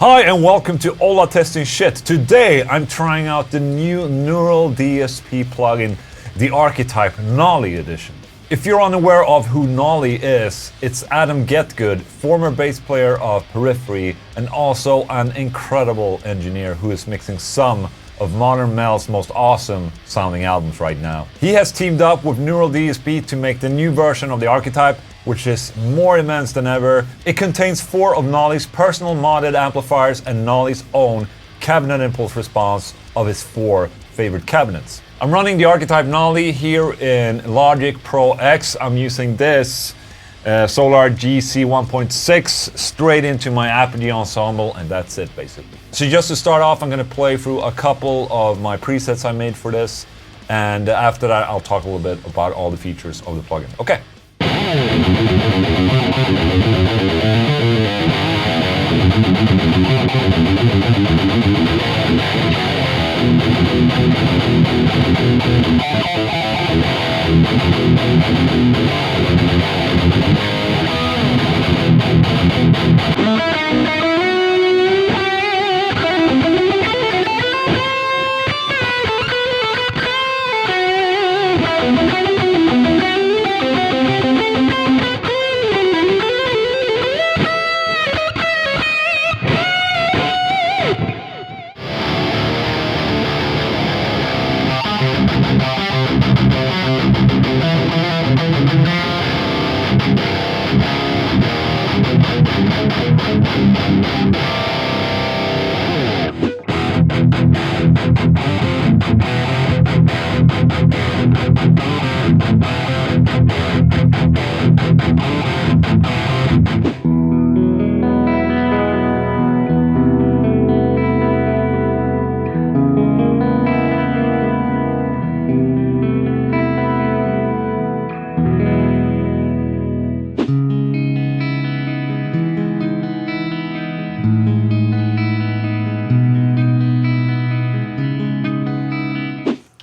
Hi and welcome to Ola Testing Shit. Today I'm trying out the new Neural DSP plugin, the ARCHETYPE Nolly edition. If you're unaware of who Nolly is, it's Adam Getgood, former bass player of Periphery and also an incredible engineer who is mixing some of modern metal's most awesome sounding albums right now. He has teamed up with Neural DSP to make the new version of the ARCHETYPE, which is more immense than ever. It contains 4 of Nolly's personal modded amplifiers and Nolly's own cabinet impulse response of his 4 favorite cabinets. I'm running the ARCHETYPE Nolly here in Logic Pro X. I'm using this Solar GC 1.6 straight into my Apogee ensemble, and that's it basically. So just to start off, I'm gonna play through a couple of my presets I made for this, and after that I'll talk a little bit about all the features of the plugin. Okay.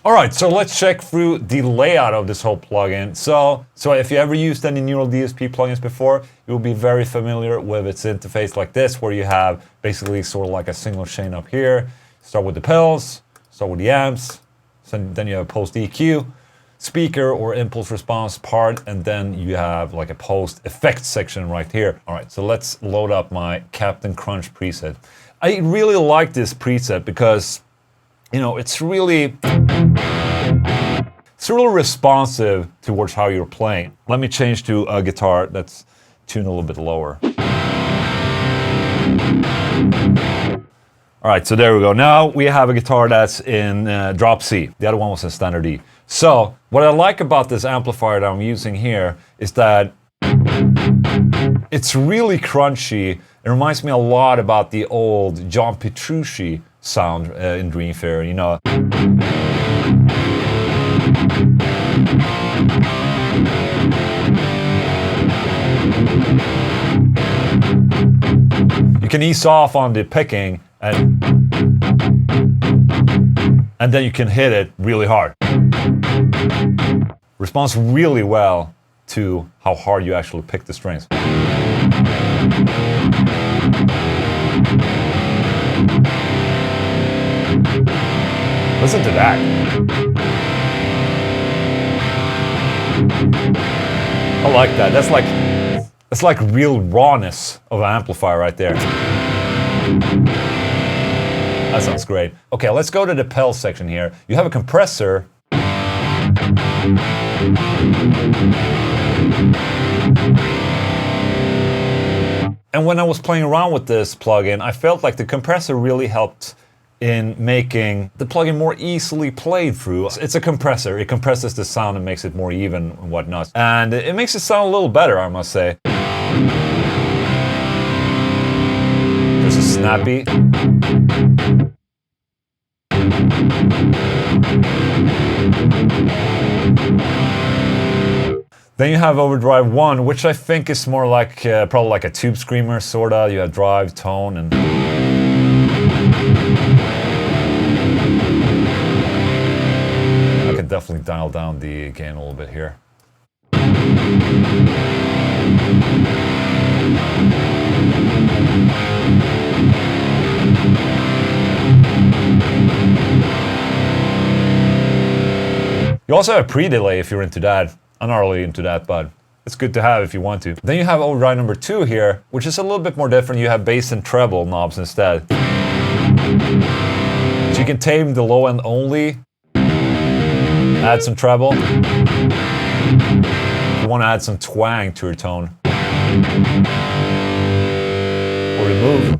Alright, so let's check through the layout of this whole plugin. So if you ever used any Neural DSP plugins before, you'll be very familiar with its interface like this, where you have basically sort of like a single chain up here. Start with the pedals, start with the amps, then you have a post EQ, speaker or impulse response part, and then you have like a post effects section right here. Alright, so let's load up my Captain Crunch preset. I really like this preset because, you know, it's really responsive towards how you're playing. Let me change to a guitar that's tuned a little bit lower. All right, so there we go. Now we have a guitar that's in drop C. The other one was in standard E. So what I like about this amplifier that I'm using here is that it's really crunchy. It reminds me a lot about the old John Petrucci sound in Dreamfair, you know. You can ease off on the picking and then you can hit it really hard. Responds really well to how hard you actually pick the strings. Listen to that. I like that. That's like real rawness of an amplifier right there. That sounds great. Okay, let's go to the pedal section here. You have a compressor. And when I was playing around with this plugin, I felt like the compressor really helped in making the plugin more easily played through. It's a compressor. It compresses the sound and makes it more even and whatnot. And it makes it sound a little better, I must say. There's a snappy. Then you have Overdrive 1, which I think is more like, probably like a tube screamer, sorta. You have drive, tone, and... I could definitely dial down the gain a little bit here. You also have a pre-delay if you're into that. I'm not really into that, but it's good to have if you want to. Then you have override number 2 here, which is a little bit more different. You have bass and treble knobs instead. So you can tame the low end only, add some treble. If you want to add some twang to your tone. Or remove.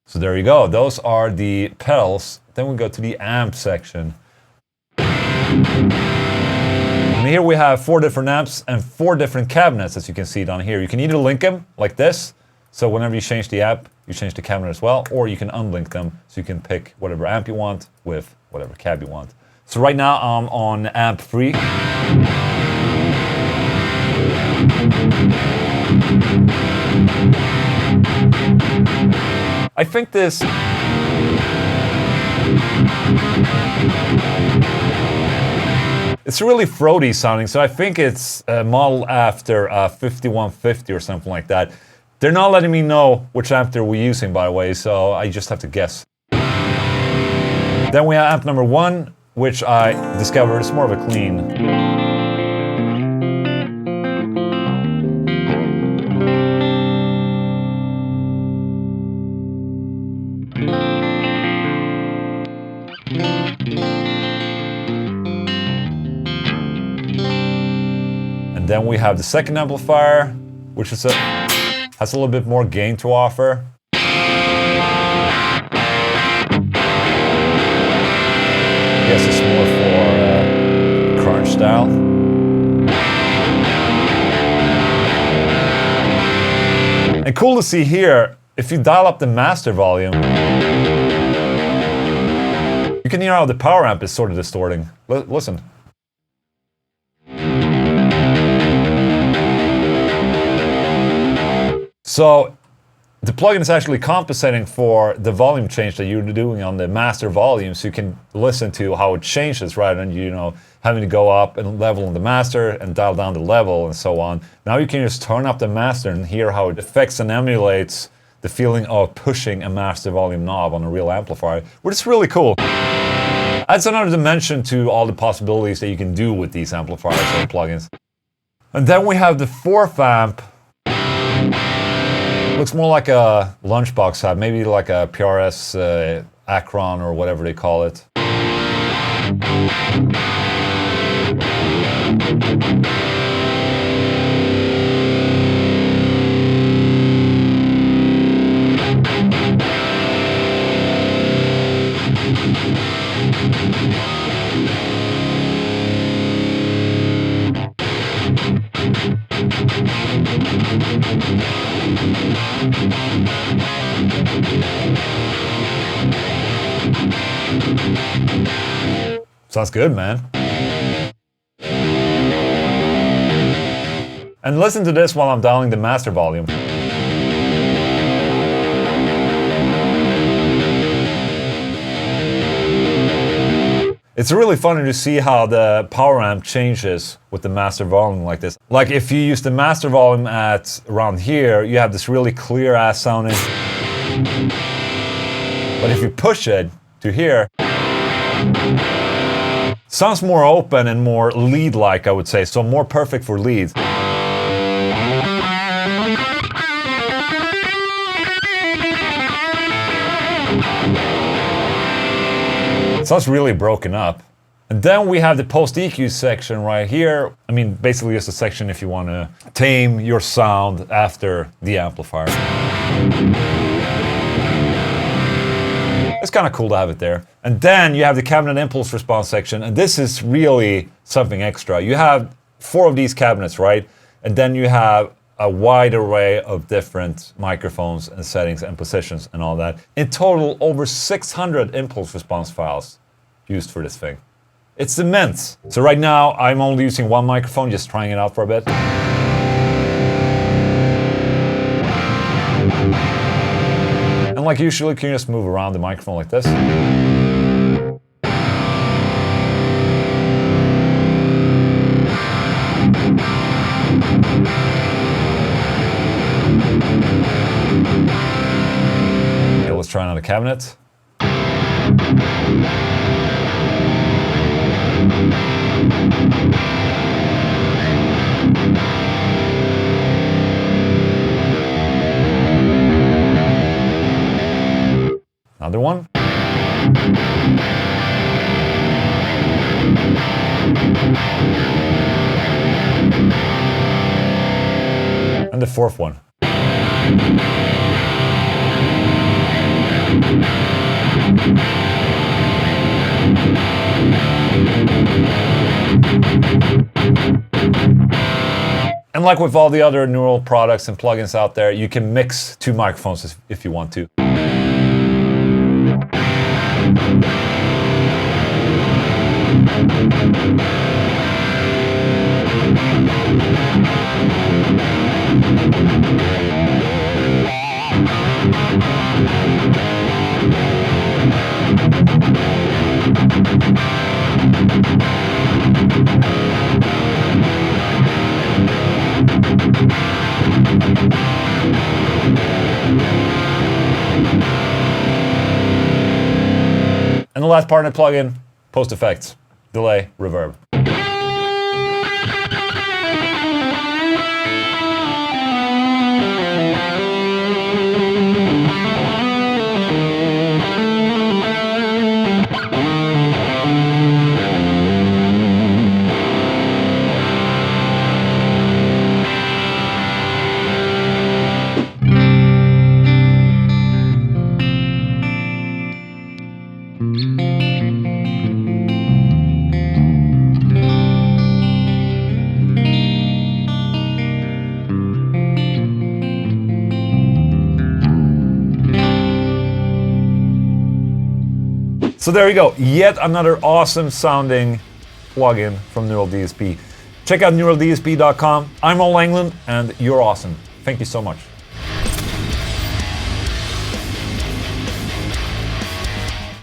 So there you go, those are the pedals. Then we go to the amp section. And here we have 4 different amps and 4 different cabinets, as you can see down here. You can either link them like this, so whenever you change the amp, you change the cabinet as well, or you can unlink them, so you can pick whatever amp you want with whatever cab you want. So right now I'm on amp 3. I think this it's really throaty sounding, so I think it's modeled after a 5150 or something like that. They're not letting me know which amp they're using, by the way, so I just have to guess. Then we have amp number 1, which I discovered is more of a clean. And then we have the second amplifier, which is has a little bit more gain to offer. I guess it's more for crunch style. And cool to see here, if you dial up the master volume, you can hear how the power amp is sort of distorting. Listen. So the plugin is actually compensating for the volume change that you're doing on the master volume, so you can listen to how it changes rather than, you know, having to go up and level on the master and dial down the level and so on. Now you can just turn up the master and hear how it affects and emulates the feeling of pushing a master volume knob on a real amplifier, which is really cool. Adds another dimension to all the possibilities that you can do with these amplifiers or plugins. And then we have the 4th amp. Looks more like a lunchbox amp, maybe like a PRS Acron or whatever they call it. Sounds good, man. And listen to this while I'm dialing the master volume. It's really funny to see how the power amp changes with the master volume like this. Like if you use the master volume at around here, you have this really clear ass sounding. But if you push it to here, sounds more open and more lead-like, I would say, so more perfect for leads. Sounds really broken up. And then we have the post EQ section right here. I mean, basically just a section if you want to tame your sound after the amplifier. It's kind of cool to have it there. And then you have the cabinet impulse response section, and this is really something extra. You have 4 of these cabinets, right? And then you have a wide array of different microphones and settings and positions and all that. In total, over 600 impulse response files used for this thing. It's immense. So right now, I'm only using 1 microphone, just trying it out for a bit. And like usual, you can just move around the microphone like this. Okay, let's try another cabinet. Another one. And the fourth one. And like with all the other neural products and plugins out there, you can mix two microphones if you want to. And the last part of the plugin, post effects, delay, reverb. So there you go, yet another awesome sounding plugin from Neural DSP. Check out neuraldsp.com. I'm Englund, and you're awesome. Thank you so much.